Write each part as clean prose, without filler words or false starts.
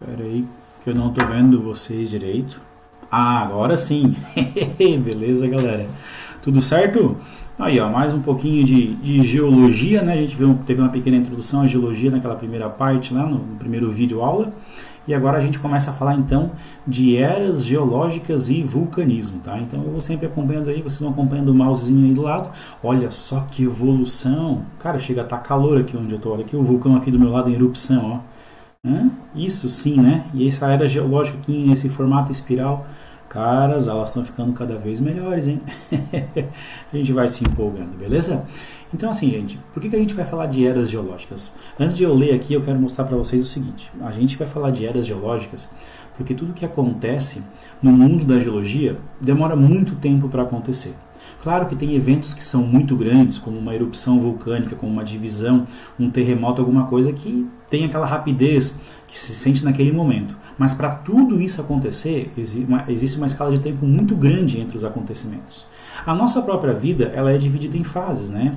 Espera aí que eu não tô vendo vocês direito. Ah, agora sim. Beleza, galera? Tudo certo? Aí, ó, mais um pouquinho de geologia, né? A gente teve uma pequena introdução à geologia naquela primeira parte lá, no primeiro vídeo aula. E agora a gente começa a falar então de eras geológicas e vulcanismo, tá? Então eu vou sempre acompanhando aí, vocês vão acompanhando o mousezinho aí do lado. Olha só que evolução! Cara, chega a estar calor aqui onde eu tô. Olha aqui o vulcão aqui do meu lado em erupção, ó. Isso sim, né? E essa era geológica aqui nesse formato espiral, caras, elas estão ficando cada vez melhores, hein? A gente vai se empolgando, beleza? Então assim, gente, por que a gente vai falar de eras geológicas? Antes de eu ler aqui, eu quero mostrar para vocês o seguinte. A gente vai falar de eras geológicas porque tudo que acontece no mundo da geologia demora muito tempo para acontecer. Claro que tem eventos que são muito grandes, como uma erupção vulcânica, como uma divisão, um terremoto, alguma coisa que tem aquela rapidez que se sente naquele momento. Mas para tudo isso acontecer, existe uma escala de tempo muito grande entre os acontecimentos. A nossa própria vida, ela é dividida em fases, né?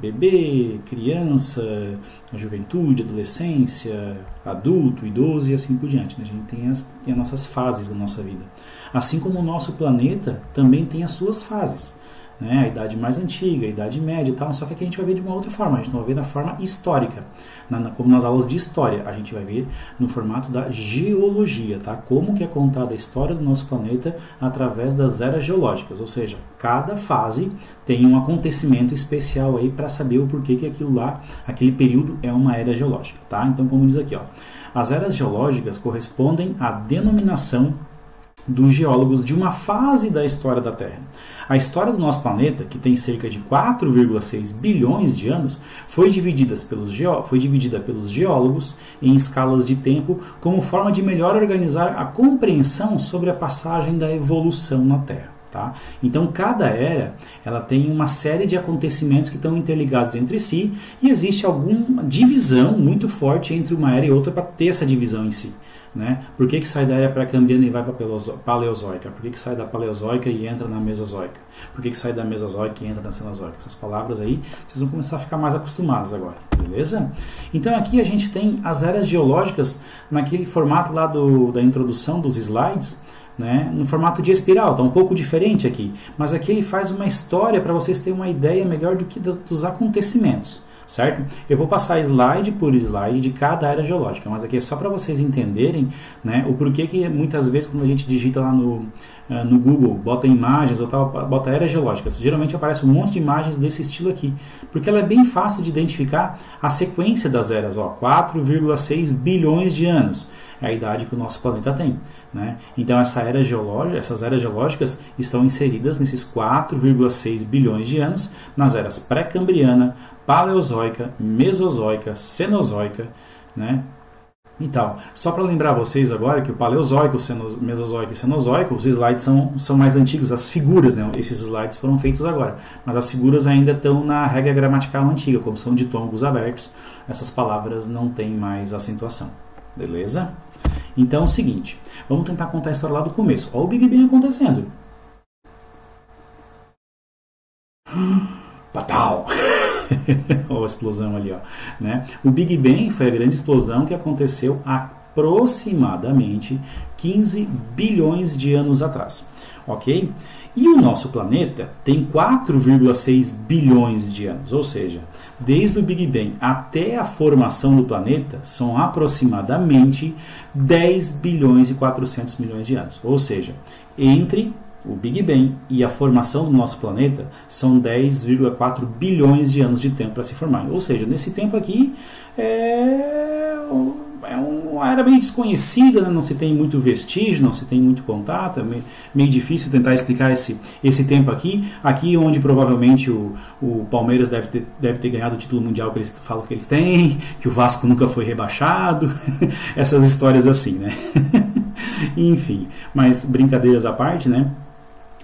Bebê, criança, juventude, adolescência, adulto, idoso e assim por diante, né? A gente tem as nossas fases da nossa vida. Assim como o nosso planeta também tem as suas fases, né? A idade mais antiga, a idade média e tal, só que aqui a gente vai ver de uma outra forma, a gente não vai ver da forma histórica, como nas aulas de história, a gente vai ver no formato da geologia, tá? Como que é contada a história do nosso planeta através das eras geológicas, ou seja, cada fase tem um acontecimento especial aí para saber o porquê que aquilo lá, aquele período é uma era geológica, tá? Então, como diz aqui, ó, as eras geológicas correspondem à denominação dos geólogos de uma fase da história da Terra. A história do nosso planeta, que tem cerca de 4,6 bilhões de anos, foi dividida pelos geólogos em escalas de tempo como forma de melhor organizar a compreensão sobre a passagem da evolução na Terra. Tá? Então cada era ela tem uma série de acontecimentos que estão interligados entre si e existe alguma divisão muito forte entre uma era e outra para ter essa divisão em si. Né? Por que sai da era pré-cambriana e vai para a paleozoica? Por que sai da paleozoica e entra na mesozoica? Por que sai da mesozoica e entra na cenozoica? Essas palavras aí, vocês vão começar a ficar mais acostumados agora, beleza? Então aqui a gente tem as eras geológicas naquele formato lá da introdução dos slides, né? No formato de espiral, está um pouco diferente aqui, mas aqui ele faz uma história para vocês terem uma ideia melhor dos acontecimentos. Certo? Eu vou passar slide por slide de cada era geológica, mas aqui é só para vocês entenderem, né, o porquê que muitas vezes quando a gente digita lá no Google, bota imagens ou tal, bota eras geológicas, geralmente aparece um monte de imagens desse estilo aqui, porque ela é bem fácil de identificar a sequência das eras, ó, 4,6 bilhões de anos é a idade que o nosso planeta tem, né? Então essas eras geológicas estão inseridas nesses 4,6 bilhões de anos nas eras pré-cambriana, paleozoica, mesozoica, cenozoica, né? E tal. Só para lembrar vocês agora que o paleozoico, o mesozoico e cenozoico, os slides são mais antigos, as figuras, né? Esses slides foram feitos agora, mas as figuras ainda estão na regra gramatical antiga, como são ditongos abertos, essas palavras não têm mais acentuação, beleza? Então é o seguinte, vamos tentar contar a história lá do começo. Olha o Big Bang acontecendo. Patal! Olha a explosão ali, ó, né? O Big Bang foi a grande explosão que aconteceu aproximadamente 15 bilhões de anos atrás, ok? E o nosso planeta tem 4,6 bilhões de anos, ou seja, desde o Big Bang até a formação do planeta são aproximadamente 10 bilhões e 400 milhões de anos, ou seja, entre o Big Bang e a formação do nosso planeta são 10,4 bilhões de anos de tempo para se formar. Ou seja, nesse tempo aqui é uma era bem desconhecida, né? Não se tem muito vestígio, não se tem muito contato, é meio difícil tentar explicar esse tempo aqui. Aqui onde provavelmente o Palmeiras deve ter ganhado o título mundial que eles falam que eles têm, que o Vasco nunca foi rebaixado, essas histórias assim, né? Enfim, mas brincadeiras à parte, né?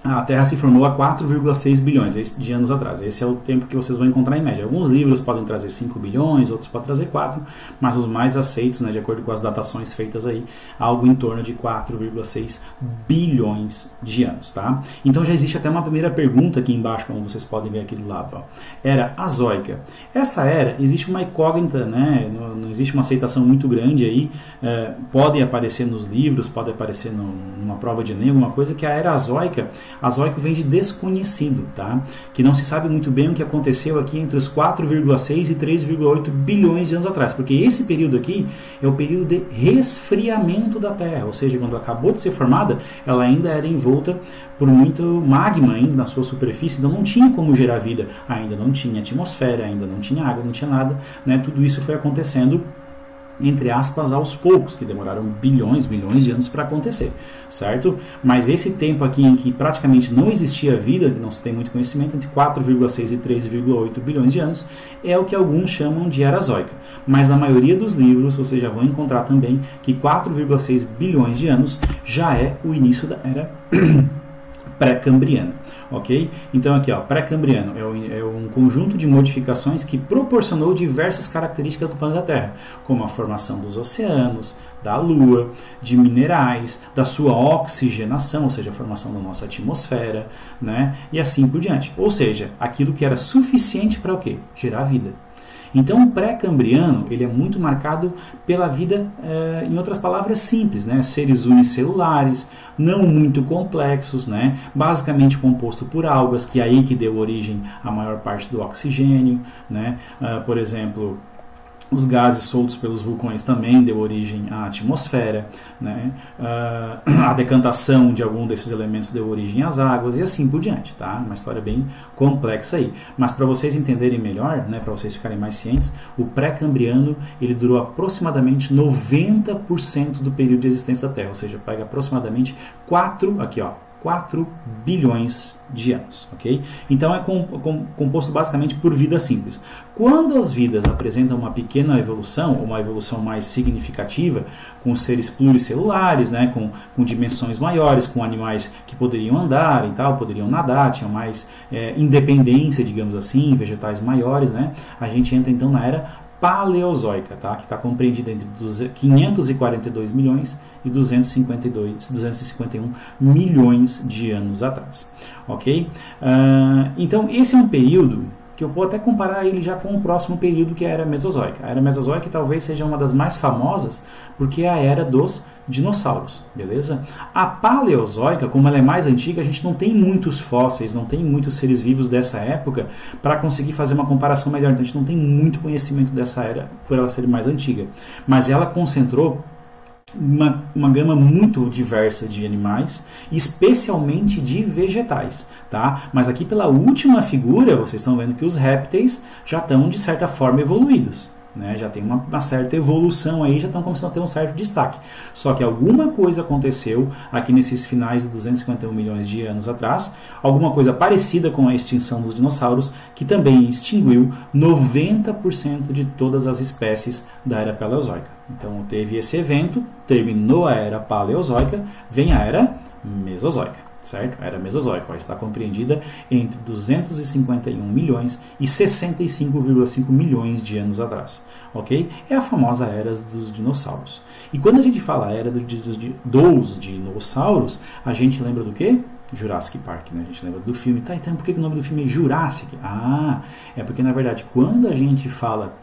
a Terra se formou há 4,6 bilhões de anos atrás. Esse é o tempo que vocês vão encontrar em média. Alguns livros podem trazer 5 bilhões, outros podem trazer 4, mas os mais aceitos, né, de acordo com as datações feitas aí, algo em torno de 4,6 bilhões de anos. Tá? Então já existe até uma primeira pergunta aqui embaixo, como vocês podem ver aqui do lado. Ó. Era Azoica. Essa era, existe uma incógnita, né, não existe uma aceitação muito grande aí, pode aparecer nos livros, pode aparecer numa prova de Enem, alguma coisa, que a era Azoica. Azoico vem de desconhecido, tá? Que não se sabe muito bem o que aconteceu aqui entre os 4,6 e 3,8 bilhões de anos atrás, porque esse período aqui é o período de resfriamento da Terra, ou seja, quando ela acabou de ser formada, ela ainda era envolta por muito magma ainda na sua superfície, então não tinha como gerar vida, ainda não tinha atmosfera, ainda não tinha água, não tinha nada, né? Tudo isso foi acontecendo entre aspas, aos poucos, que demoraram bilhões de anos para acontecer, certo? Mas esse tempo aqui em que praticamente não existia vida, que não se tem muito conhecimento, entre 4,6 e 3,8 bilhões de anos, é o que alguns chamam de era Azoica. Mas na maioria dos livros, vocês já vão encontrar também que 4,6 bilhões de anos já é o início da era pré-cambriana. Ok? Então aqui, ó, pré-cambriano é um conjunto de modificações que proporcionou diversas características do planeta Terra, como a formação dos oceanos, da Lua, de minerais, da sua oxigenação, ou seja, a formação da nossa atmosfera, né? E assim por diante. Ou seja, aquilo que era suficiente para o quê? Gerar vida. Então, o pré-cambriano ele é muito marcado pela vida, em outras palavras, simples, né? Seres unicelulares, não muito complexos, né? Basicamente composto por algas, que é aí que deu origem à maior parte do oxigênio, né? Por exemplo, os gases soltos pelos vulcões também deu origem à atmosfera, né? A decantação de algum desses elementos deu origem às águas e assim por diante, tá? Uma história bem complexa aí. Mas para vocês entenderem melhor, né, para vocês ficarem mais cientes, o pré-cambriano ele durou aproximadamente 90% do período de existência da Terra, ou seja, pega aproximadamente 4 bilhões de anos, ok? Então é composto basicamente por vida simples. Quando as vidas apresentam uma pequena evolução, ou uma evolução mais significativa, com seres pluricelulares, né, com dimensões maiores, com animais que poderiam andar e tal, poderiam nadar, tinham mais independência, digamos assim, vegetais maiores, né? A gente entra então na era Paleozoica, tá? Que está compreendida entre 542 milhões e 251 milhões de anos atrás, ok? Então esse é um período que eu vou até comparar ele já com o próximo período, que é a Era Mesozoica. A Era Mesozoica talvez seja uma das mais famosas, porque é a era dos dinossauros, beleza? A Paleozoica, como ela é mais antiga, a gente não tem muitos fósseis, não tem muitos seres vivos dessa época para conseguir fazer uma comparação melhor. Então a gente não tem muito conhecimento dessa era por ela ser mais antiga. Mas ela concentrou uma gama muito diversa de animais, especialmente de vegetais, tá? Mas aqui pela última figura, vocês estão vendo que os répteis já estão de certa forma evoluídos, né? Já tem uma certa evolução aí, já estão começando a ter um certo destaque. Só que alguma coisa aconteceu aqui nesses finais de 251 milhões de anos atrás, alguma coisa parecida com a extinção dos dinossauros, que também extinguiu 90% de todas as espécies da Era Paleozoica. Então teve esse evento, terminou a Era Paleozoica, vem a Era Mesozoica. Certo? A Era Mesozoica ó, está compreendida entre 251 milhões e 65,5 milhões de anos atrás. Ok? É a famosa Era dos dinossauros. E quando a gente fala a Era dos dinossauros, a gente lembra do quê? Jurassic Park, né? A gente lembra do filme. Tá, então por que o nome do filme é Jurassic? Ah, é porque na verdade quando a gente fala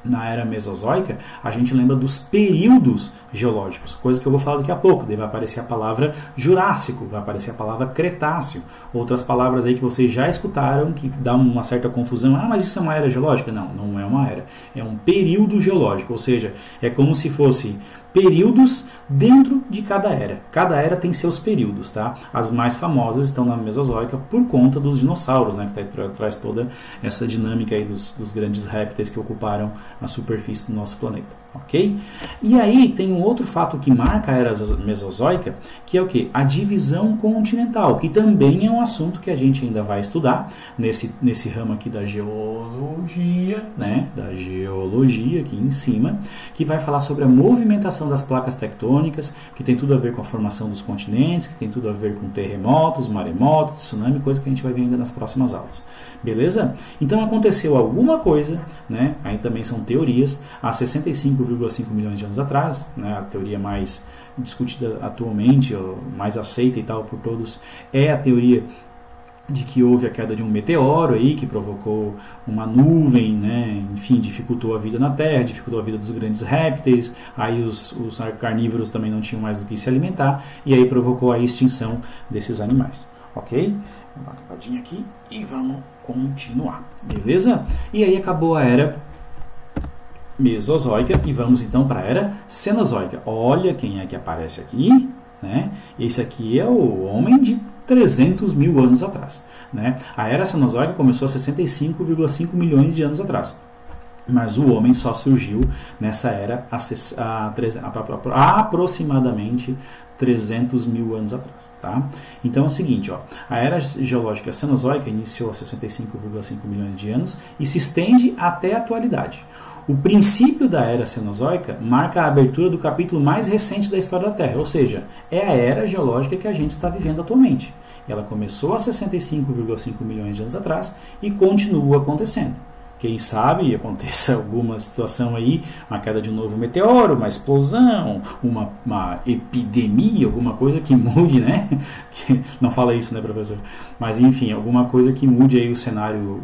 na Era Mesozoica, a gente lembra dos períodos geológicos, coisa que eu vou falar daqui a pouco. Daí vai aparecer a palavra Jurássico, vai aparecer a palavra Cretáceo, outras palavras aí que vocês já escutaram, que dá uma certa confusão. Ah, mas isso é uma era geológica? Não, não é uma era. É um período geológico, ou seja, é como se fosse períodos dentro de cada era. Cada era tem seus períodos, tá? As mais famosas estão na Mesozoica por conta dos dinossauros, né? Que traz toda essa dinâmica aí dos grandes répteis que ocuparam a superfície do nosso planeta. Ok? E aí tem um outro fato que marca a era mesozoica, que é o quê? A divisão continental, que também é um assunto que a gente ainda vai estudar nesse ramo aqui da geologia, né? Da geologia aqui em cima, que vai falar sobre a movimentação das placas tectônicas, que tem tudo a ver com a formação dos continentes, que tem tudo a ver com terremotos, maremotos, tsunami, coisa que a gente vai ver ainda nas próximas aulas. Beleza? Então aconteceu alguma coisa, né? Aí também são teorias, há 65,5 milhões de anos atrás, né? A teoria mais discutida atualmente, ou mais aceita e tal por todos, é a teoria de que houve a queda de um meteoro aí, que provocou uma nuvem, né? Enfim, dificultou a vida na Terra, dificultou a vida dos grandes répteis, aí os carnívoros também não tinham mais do que se alimentar, e aí provocou a extinção desses animais, ok? Vou dar uma limpadinha aqui e vamos continuar, beleza? E aí acabou a era mesozoica e vamos então para a era cenozoica. Olha quem é que aparece aqui, né? Esse aqui é o homem de 300 mil anos atrás, né? A era cenozoica começou há 65,5 milhões de anos atrás, mas o homem só surgiu nessa era há aproximadamente 300 mil anos atrás, tá? Então é o seguinte, ó, a era geológica cenozoica iniciou há 65,5 milhões de anos e se estende até a atualidade. O princípio da era cenozoica marca a abertura do capítulo mais recente da história da Terra, ou seja, é a era geológica que a gente está vivendo atualmente. Ela começou há 65,5 milhões de anos atrás e continua acontecendo. Quem sabe aconteça alguma situação aí, uma queda de um novo meteoro, uma explosão, uma epidemia, alguma coisa que mude, né? Não fala isso, né, professor? Mas enfim, alguma coisa que mude aí o cenário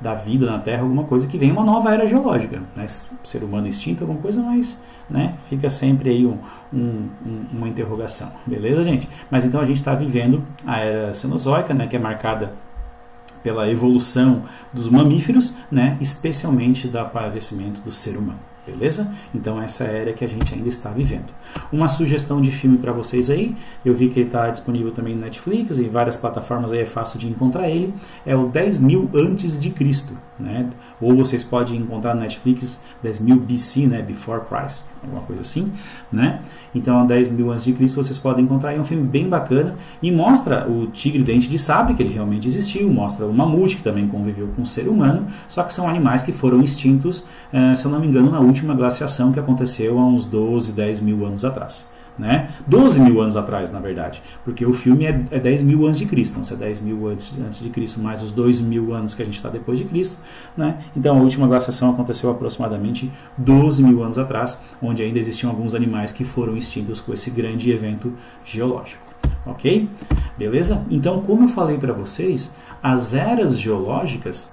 da vida na Terra, alguma coisa que venha uma nova era geológica, né? Ser humano extinto, alguma coisa, mas, né, fica sempre aí uma interrogação, beleza, gente? Mas então a gente está vivendo a era cenozoica, né, que é marcada pela evolução dos mamíferos, né, especialmente do aparecimento do ser humano, beleza? Então essa é a era que a gente ainda está vivendo. Uma sugestão de filme para vocês aí, eu vi que ele está disponível também no Netflix e em várias plataformas aí é fácil de encontrar ele, é o 10.000 antes de Cristo, né? Ou vocês podem encontrar no Netflix 10.000 BC, né, Before Christ, alguma coisa assim, né? Então, 10.000 antes de Cristo vocês podem encontrar, é um filme bem bacana e mostra o tigre dente de sabre, que ele realmente existiu, mostra o mamute, que também conviveu com o ser humano, só que são animais que foram extintos, se eu não me engano, na última glaciação que aconteceu há uns 12, 10 mil anos atrás. Né? 12 mil anos atrás, na verdade, porque o filme é 10 mil antes de Cristo, então se é 10 mil antes de Cristo mais os 2 mil anos que a gente está depois de Cristo, né? Então a última glaciação aconteceu aproximadamente 12 mil anos atrás, onde ainda existiam alguns animais que foram extintos com esse grande evento geológico, ok? Beleza? Então, como eu falei para vocês, as eras geológicas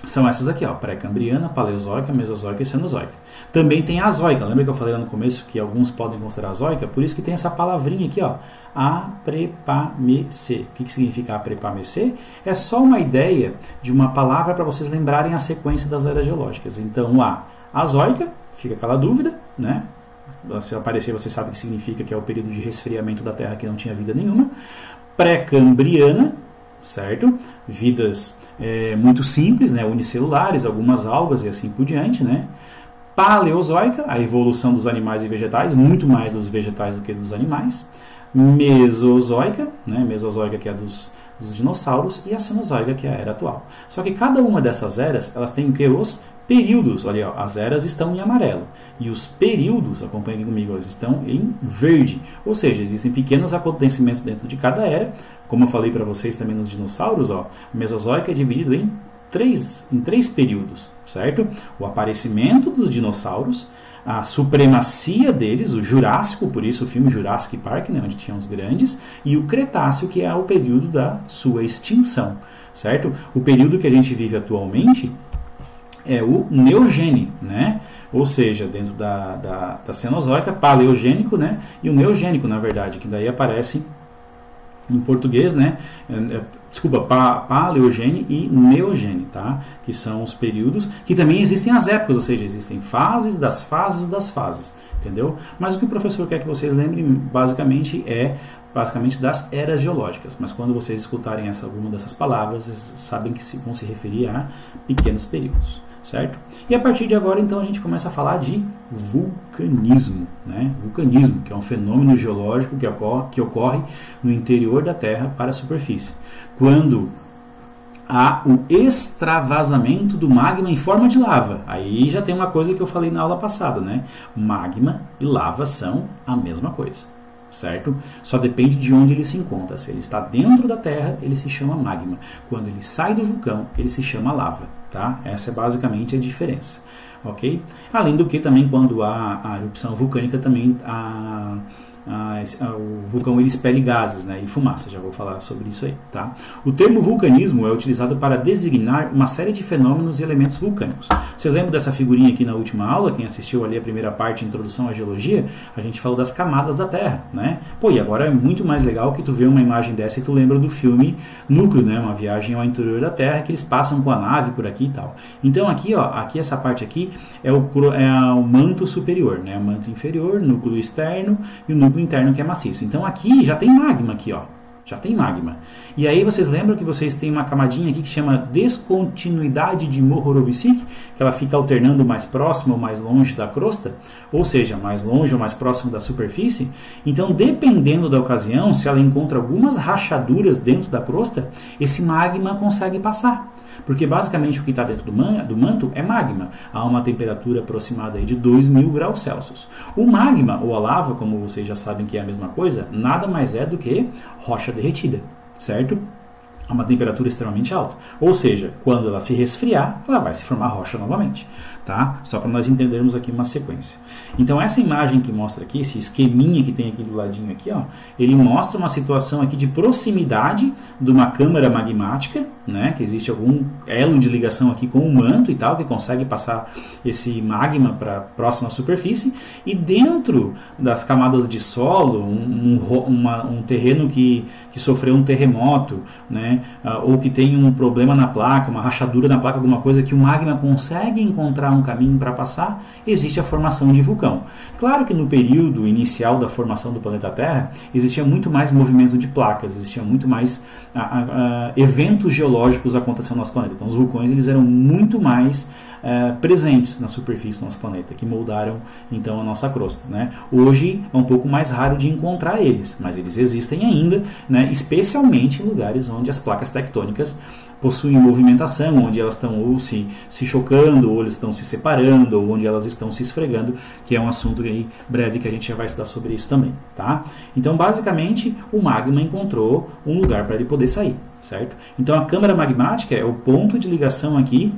são essas aqui, ó, pré-cambriana, paleozoica, mesozoica e cenozoica. Também tem a zoica, lembra que eu falei lá no começo que alguns podem considerar a zoica? Por isso que tem essa palavrinha aqui, ó, aprepamecer. O que significa aprepamecer? É só uma ideia de uma palavra para vocês lembrarem a sequência das eras geológicas. Então, a zoica, fica aquela dúvida, né? Se aparecer, você sabe o que significa, que é o período de resfriamento da Terra que não tinha vida nenhuma. Pré-cambriana, certo? Vidas muito simples, né? Unicelulares, algumas algas e assim por diante, né? Paleozoica, a evolução dos animais e vegetais, muito mais dos vegetais do que dos animais. Mesozoica, né? Mesozoica, que é dos dinossauros, e a cenozoica, que é a era atual. Só que cada uma dessas eras, elas têm o que? Os períodos. Olha, ó, as eras estão em amarelo e os períodos, acompanhem comigo, eles estão em verde. Ou seja, existem pequenos acontecimentos dentro de cada era. Como eu falei para vocês também nos dinossauros, ó, a Mesozoica é dividido em três períodos, certo? O aparecimento dos dinossauros, a supremacia deles, o Jurássico, por isso o filme Jurassic Park, né, onde tinham os grandes, e o Cretáceo, que é o período da sua extinção, certo? O período que a gente vive atualmente é o Neogênio, né? Ou seja, dentro da Cenozoica, Paleogênico, né? E o Neogênico, na verdade, que daí aparece em português, né? Desculpa, Paleogênio e Neogênio, tá? Que são os períodos, que também existem as épocas, ou seja, existem fases das fases das fases, entendeu? Mas o que o professor quer que vocês lembrem, basicamente, das eras geológicas. Mas quando vocês escutarem alguma dessas palavras, vocês sabem que vão se referir a pequenos períodos. certo? E a partir de agora, então, a gente começa a falar de vulcanismo, né? Vulcanismo, que é um fenômeno geológico que ocorre no interior da Terra para a superfície, quando há o extravasamento do magma em forma de lava. Aí já tem uma coisa que eu falei na aula passada, né? Magma e lava são a mesma coisa, certo? Só depende de onde ele se encontra. Se ele está dentro da Terra, ele se chama magma. Quando ele sai do vulcão, ele se chama lava, tá? Essa é basicamente a diferença, ok? Além do que também quando há a erupção vulcânica, também o vulcão ele expele gases, né, e fumaça, já vou falar sobre isso aí, tá? O termo vulcanismo é utilizado para designar uma série de fenômenos e elementos vulcânicos. Vocês lembram dessa figurinha aqui na última aula? Quem assistiu ali a primeira parte, Introdução à Geologia, a gente falou das camadas da Terra, né? Pô, e agora é muito mais legal que tu vê uma imagem dessa e tu lembra do filme Núcleo, né? Uma viagem ao interior da Terra, que eles passam com a nave por aqui e tal. Então aqui, ó, aqui essa parte aqui é o manto superior, né? O manto inferior, núcleo externo e o núcleo interno que é maciço. Então aqui já tem magma aqui, ó. Já tem magma. E aí vocês lembram que vocês têm uma camadinha aqui que chama descontinuidade de Mohorovičić, que ela fica alternando mais próximo ou mais longe da crosta, ou seja, mais longe ou mais próximo da superfície. Então, dependendo da ocasião, se ela encontra algumas rachaduras dentro da crosta, esse magma consegue passar. Porque basicamente o que está dentro do manto é magma, a uma temperatura aproximada aí de 2.000 graus Celsius. O magma, ou a lava, como vocês já sabem que é a mesma coisa, nada mais é do que rocha derretida, certo? A uma temperatura extremamente alta. Ou seja, quando ela se resfriar, ela vai se formar rocha novamente, tá? Só para nós entendermos aqui uma sequência. Então essa imagem que mostra aqui, esse esqueminha que tem aqui do ladinho aqui, ó, ele mostra uma situação aqui de proximidade de uma câmara magmática, né, que existe algum elo de ligação aqui com o manto e tal, que consegue passar esse magma para próxima à superfície, e dentro das camadas de solo, um terreno que sofreu um terremoto, né, ou que tem um problema na placa, uma rachadura na placa, alguma coisa que o magma consegue encontrar um caminho para passar, existe a formação de vulcão. Claro que no período inicial da formação do planeta Terra, existia muito mais movimento de placas, existia muito mais eventos geológicos acontecendo no nosso planeta. Então os vulcões eles eram muito mais presentes na superfície do nosso planeta, que moldaram então a nossa crosta, né? Hoje é um pouco mais raro de encontrar eles, mas eles existem ainda, né? Especialmente em lugares onde as placas tectônicas possuem movimentação, onde elas estão ou se chocando, ou eles estão se separando, ou onde elas estão se esfregando, que é um assunto aí breve que a gente já vai estudar sobre isso também, tá? Então, basicamente, o magma encontrou um lugar para ele poder sair, certo? Então, a câmara magmática é o ponto de ligação aqui,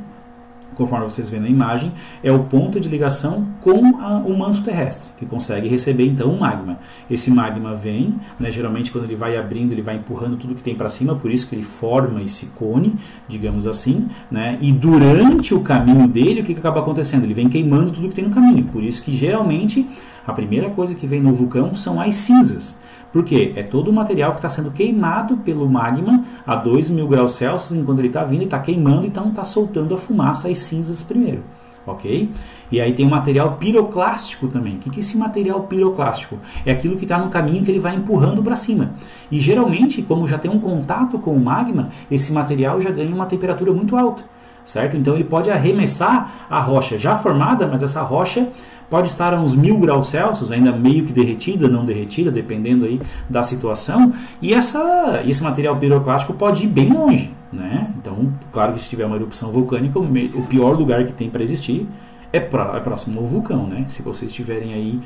conforme vocês veem na imagem, é o ponto de ligação com o manto terrestre, que consegue receber então o magma. Esse magma vem, né, geralmente quando ele vai abrindo, ele vai empurrando tudo que tem para cima, por isso que ele forma esse cone, digamos assim, né, e durante o caminho dele, o que acaba acontecendo? Ele vem queimando tudo que tem no caminho, por isso que geralmente a primeira coisa que vem no vulcão são as cinzas. Por quê? É todo o material que está sendo queimado pelo magma a 2.000 graus Celsius, enquanto ele está vindo e está queimando, então está soltando a fumaça, as cinzas primeiro. Ok? E aí tem o material piroclástico também. O que é esse material piroclástico? É aquilo que está no caminho que ele vai empurrando para cima. E geralmente, como já tem um contato com o magma, esse material já ganha uma temperatura muito alta. Certo? Então ele pode arremessar a rocha já formada, mas essa rocha pode estar a uns 1.000 graus Celsius, ainda meio que derretida, não derretida, dependendo aí da situação, e esse material piroclástico pode ir bem longe, né? Então, claro que se tiver uma erupção vulcânica, o pior lugar que tem para existir é próximo ao vulcão, né? Se vocês tiverem aí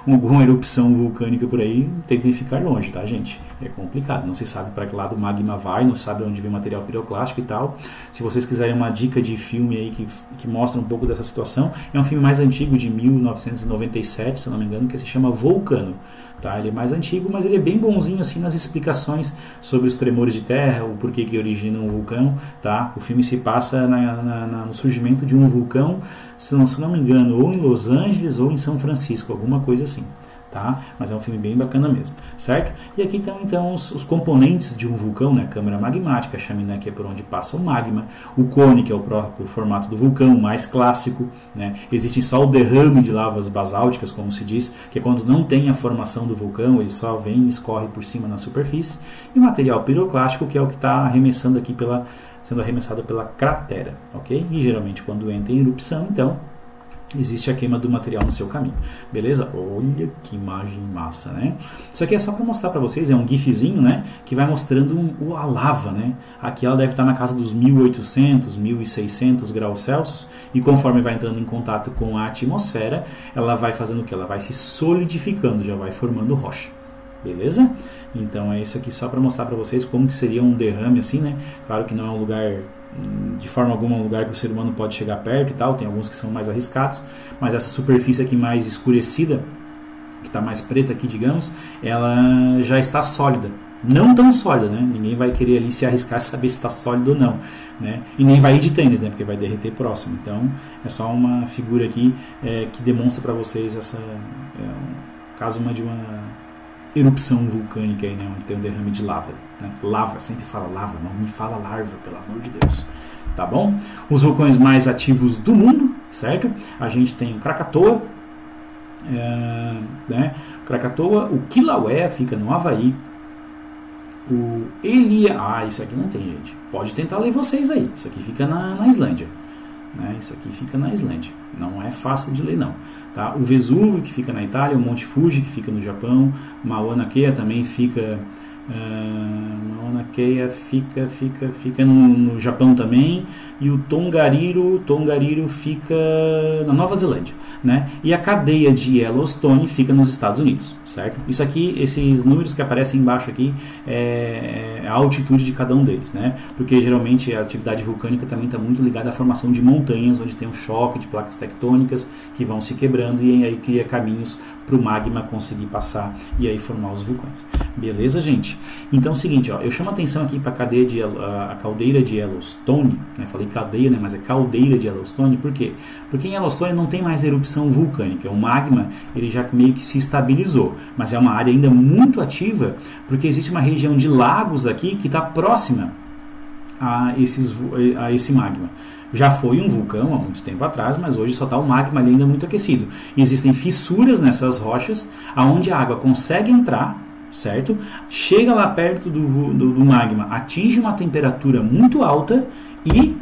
alguma erupção vulcânica por aí, tem que ficar longe, tá, gente? É complicado, não se sabe para que lado o magma vai, não se sabe onde vem o material piroclástico e tal. Se vocês quiserem uma dica de filme aí que mostra um pouco dessa situação, é um filme mais antigo, de 1997, se eu não me engano, que se chama Vulcano. Tá? Ele é mais antigo, mas ele é bem bonzinho assim nas explicações sobre os tremores de terra, o porquê que origina um vulcão. Tá? O filme se passa no surgimento de um vulcão, se não me engano, ou em Los Angeles ou em São Francisco, alguma coisa assim. Tá? Mas é um filme bem bacana mesmo, certo? E aqui estão então os componentes de um vulcão, né? Câmara magmática, a chaminé, que é por onde passa o magma, o cone, que é o próprio formato do vulcão, mais clássico, né? Existe só o derrame de lavas basálticas, como se diz, que é quando não tem a formação do vulcão, ele só vem e escorre por cima na superfície, e o material piroclástico, que é o que está arremessando aqui sendo arremessado pela cratera, ok? E geralmente quando entra em erupção, então existe a queima do material no seu caminho, beleza? Olha que imagem massa, né? Isso aqui é só para mostrar para vocês, é um gifzinho, né? Que vai mostrando a lava, né? Aqui ela deve estar na casa dos 1800, 1600 graus Celsius, e conforme vai entrando em contato com a atmosfera, ela vai fazendo o que? Ela vai se solidificando, já vai formando rocha. Beleza? Então é isso aqui só para mostrar para vocês como que seria um derrame assim, né? Claro que não é um lugar, de forma alguma, um lugar que o ser humano pode chegar perto e tal, tem alguns que são mais arriscados, mas essa superfície aqui mais escurecida, que está mais preta aqui, digamos, ela já está sólida. Não tão sólida, né? Ninguém vai querer ali se arriscar a saber se está sólido ou não, né? E nem vai ir de tênis, né? Porque vai derreter próximo. Então é só uma figura aqui que demonstra para vocês essa caso de uma erupção vulcânica aí, né, onde tem um derrame de lava, né? Lava, sempre fala lava, não me fala larva, pelo amor de Deus, tá bom? Os vulcões mais ativos do mundo, certo? A gente tem o Krakatoa, né? Krakatoa, o Kilauea fica no Havaí, o isso aqui não tem, gente, pode tentar ler vocês aí, isso aqui fica na Islândia. Né? Isso aqui fica na Islândia, não é fácil de ler não, tá? O Vesúvio, que fica na Itália, o Monte Fuji, que fica no Japão, Mauna Kea também fica Mauna Kea fica no Japão também, e o Tongariro fica na Nova Zelândia, né? E a cadeia de Yellowstone fica nos Estados Unidos, certo? Isso aqui, esses números que aparecem embaixo aqui é a altitude de cada um deles, né? Porque geralmente a atividade vulcânica também está muito ligada à formação de montanhas, onde tem um choque de placas tectônicas que vão se quebrando e aí cria caminhos para o magma conseguir passar e aí formar os vulcões. Beleza, gente? Então é o seguinte, ó, eu chamo a atenção aqui para a caldeira de Yellowstone, né? Falei cadeia, né? Mas é caldeira de Yellowstone, por quê? Porque em Yellowstone não tem mais erupção vulcânica, o magma ele já meio que se estabilizou, mas é uma área ainda muito ativa, porque existe uma região de lagos aqui que está próxima a esse magma. Já foi um vulcão há muito tempo atrás, mas hoje só está o magma ali ainda muito aquecido. E existem fissuras nessas rochas, onde a água consegue entrar, certo? Chega lá perto do magma, atinge uma temperatura muito alta e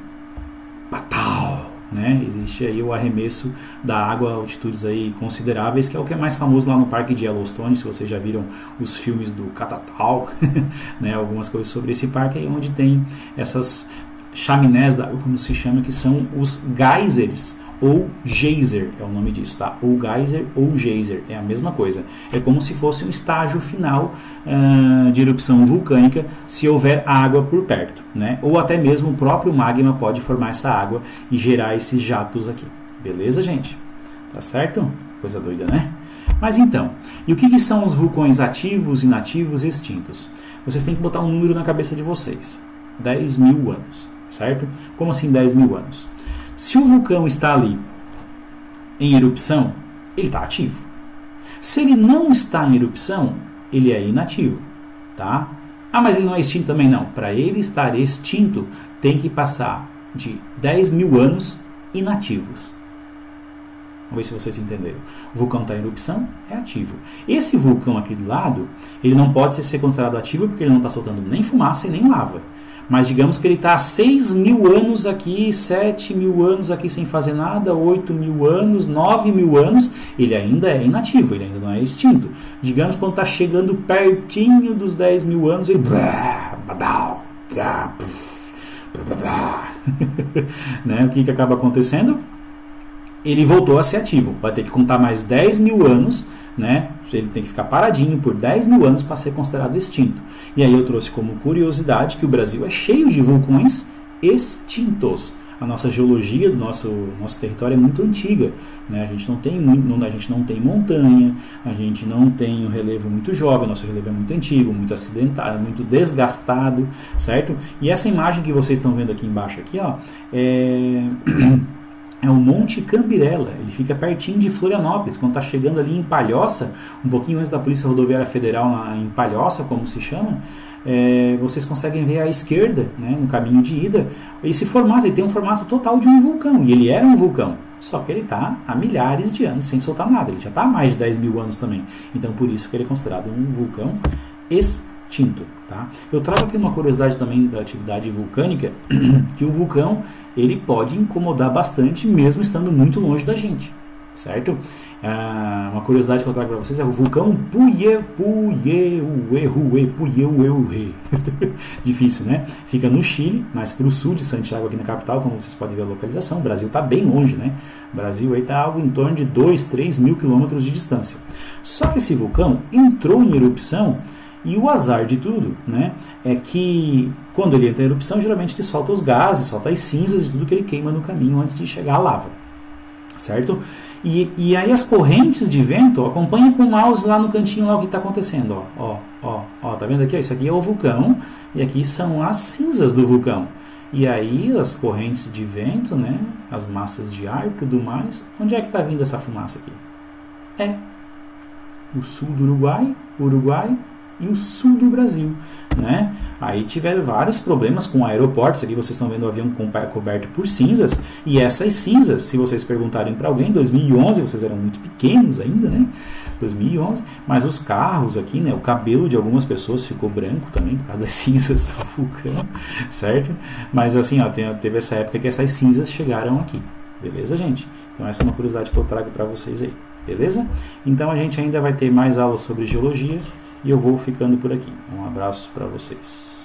patal, né? Existe aí o arremesso da água a altitudes aí consideráveis, que é o que é mais famoso lá no Parque de Yellowstone, se vocês já viram os filmes do Catatal, né? Algumas coisas sobre esse parque aí, onde tem essas chaminés d'água, como se chama, que são os geysers, ou geyser, é o nome disso, tá? Ou geyser ou geyser, é a mesma coisa. É como se fosse um estágio final de erupção vulcânica, se houver água por perto, né? Ou até mesmo o próprio magma pode formar essa água e gerar esses jatos aqui. Beleza, gente? Tá certo? Coisa doida, né? Mas então, e o que são os vulcões ativos, inativos e extintos? Vocês têm que botar um número na cabeça de vocês. 10 mil anos, certo? Como assim 10 mil anos? Se o vulcão está ali em erupção, ele está ativo. Se ele não está em erupção, ele é inativo, tá? Ah, mas ele não é extinto também? Não. Para ele estar extinto, tem que passar de 10 mil anos inativos. Vamos ver se vocês entenderam. O vulcão está em erupção, é ativo. Esse vulcão aqui do lado, ele não pode ser considerado ativo porque ele não está soltando nem fumaça e nem lava. Mas digamos que ele está há 6 mil anos aqui, 7 mil anos aqui sem fazer nada, 8 mil anos, 9 mil anos, ele ainda é inativo, ele ainda não é extinto. Digamos quando está chegando pertinho dos 10 mil anos, ele... né? O que acaba acontecendo? Ele voltou a ser ativo, vai ter que contar mais 10 mil anos, né? Ele tem que ficar paradinho por 10 mil anos para ser considerado extinto. E aí eu trouxe como curiosidade que o Brasil é cheio de vulcões extintos. A nossa geologia do nosso território é muito antiga, né? A gente não tem montanha, a gente não tem um relevo muito jovem, nosso relevo é muito antigo, muito acidentado, muito desgastado, certo? E essa imagem que vocês estão vendo aqui embaixo, aqui, ó, é o Monte Cambirela, ele fica pertinho de Florianópolis, quando está chegando ali em Palhoça, um pouquinho antes da Polícia Rodoviária Federal, em Palhoça, como se chama, vocês conseguem ver à esquerda, né, no caminho de ida, esse formato, ele tem um formato total de um vulcão, e ele era um vulcão, só que ele está há milhares de anos sem soltar nada, ele já está há mais de 10 mil anos também, então por isso que ele é considerado um vulcão extinto. extinto, tá? Eu trago aqui uma curiosidade também da atividade vulcânica, que o vulcão, ele pode incomodar bastante mesmo estando muito longe da gente, certo? Uma curiosidade que eu trago para vocês é o vulcão Puyehue. Difícil, né? Fica no Chile, mais para o sul de Santiago, aqui na capital, como vocês podem ver a localização. O Brasil está bem longe, né? O Brasil está algo em torno de 2, 3 mil quilômetros de distância. Só que esse vulcão entrou em erupção e o azar de tudo, né, é que quando ele entra em erupção, geralmente ele solta os gases, solta as cinzas e tudo que ele queima no caminho antes de chegar à lava, certo? E aí as correntes de vento, acompanha com o mouse lá no cantinho lá o que está acontecendo, tá vendo aqui? Isso aqui é o vulcão e aqui são as cinzas do vulcão. E aí as correntes de vento, né, as massas de ar e tudo mais, onde é que está vindo essa fumaça aqui? É o sul do Uruguai e o sul do Brasil, né? Aí tiveram vários problemas com aeroportos. Aqui vocês estão vendo o avião coberto por cinzas, e essas cinzas, se vocês perguntarem para alguém, em 2011, vocês eram muito pequenos ainda, né? 2011, mas os carros aqui, né? O cabelo de algumas pessoas ficou branco também por causa das cinzas do vulcão, certo? Mas assim, ó, teve essa época que essas cinzas chegaram aqui, beleza, gente? Então essa é uma curiosidade que eu trago para vocês aí, beleza? Então a gente ainda vai ter mais aulas sobre geologia, e eu vou ficando por aqui. Um abraço para vocês.